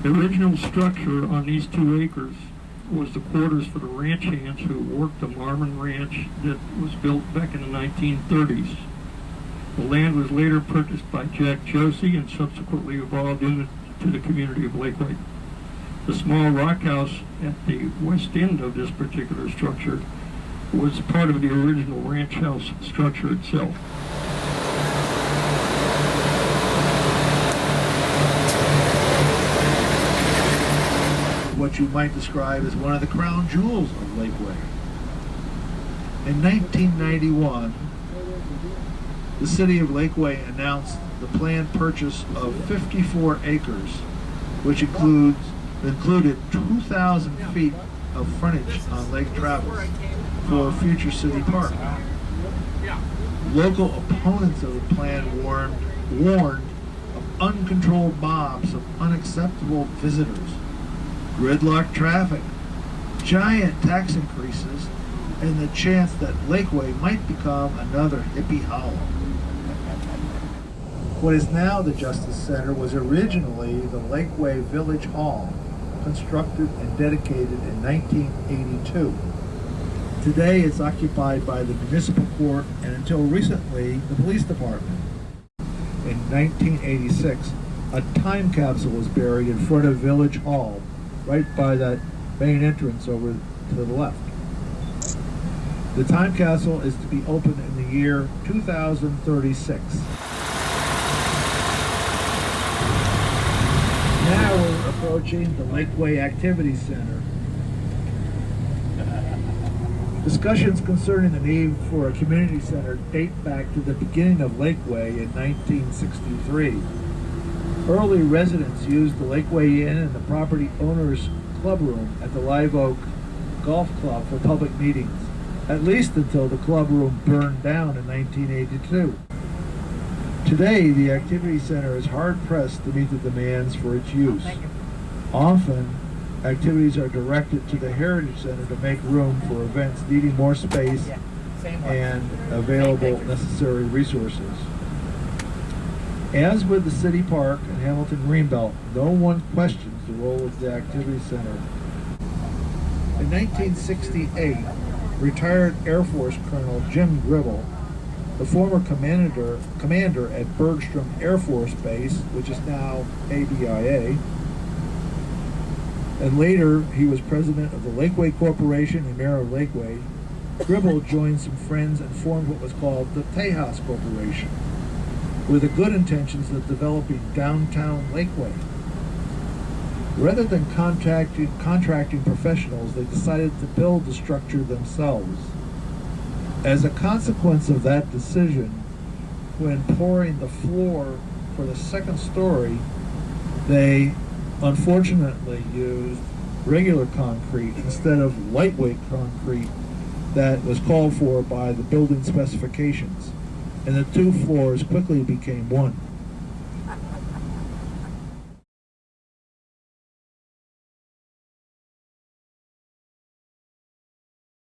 The original structure on these 2 acres was the quarters for the ranch hands who worked the Marmon Ranch that was built back in the 1930s. The land was later purchased by Jack Josie and subsequently evolved into the community of Lakeway. The small rock house at the west end of this particular structure was part of the original ranch house structure itself. What you might describe as one of the crown jewels of Lakeway. In 1991, the city of Lakeway announced the planned purchase of 54 acres, which included 2,000 feet of frontage on Lake Travis for a future city park. Local opponents of the plan warned of uncontrolled mobs of unacceptable visitors, gridlock traffic, giant tax increases, and the chance that Lakeway might become another hippie hollow. What is now the Justice Center was originally the Lakeway Village Hall, constructed and dedicated in 1982. Today it's occupied by the municipal court and until recently the police department. In 1986, a time capsule was buried in front of Village Hall, right by that main entrance over to the left. The time capsule is to be opened in the year 2036. Now we're approaching the Lakeway Activity Center. Discussions concerning the need for a community center date back to the beginning of Lakeway in 1963. Early residents used the Lakeway Inn and the property owner's club room at the Live Oak Golf Club for public meetings, at least until the club room burned down in 1982. Today, the activity center is hard-pressed to meet the demands for its use. Often, activities are directed to the Heritage Center to make room for events needing more space and available necessary resources. As with the City Park and Hamilton Greenbelt, no one questions the role of the activity center. In 1968, retired Air Force Colonel Jim Gribble, the former commander at Bergstrom Air Force Base, which is now ABIA, and later he was president of the Lakeway Corporation and mayor of Lakeway, Gribble joined some friends and formed what was called the Tejas Corporation, with the good intentions of developing downtown Lakeway. Rather than contracting professionals, they decided to build the structure themselves. As a consequence of that decision, when pouring the floor for the second story, they unfortunately used regular concrete instead of lightweight concrete that was called for by the building specifications, and the two floors quickly became one.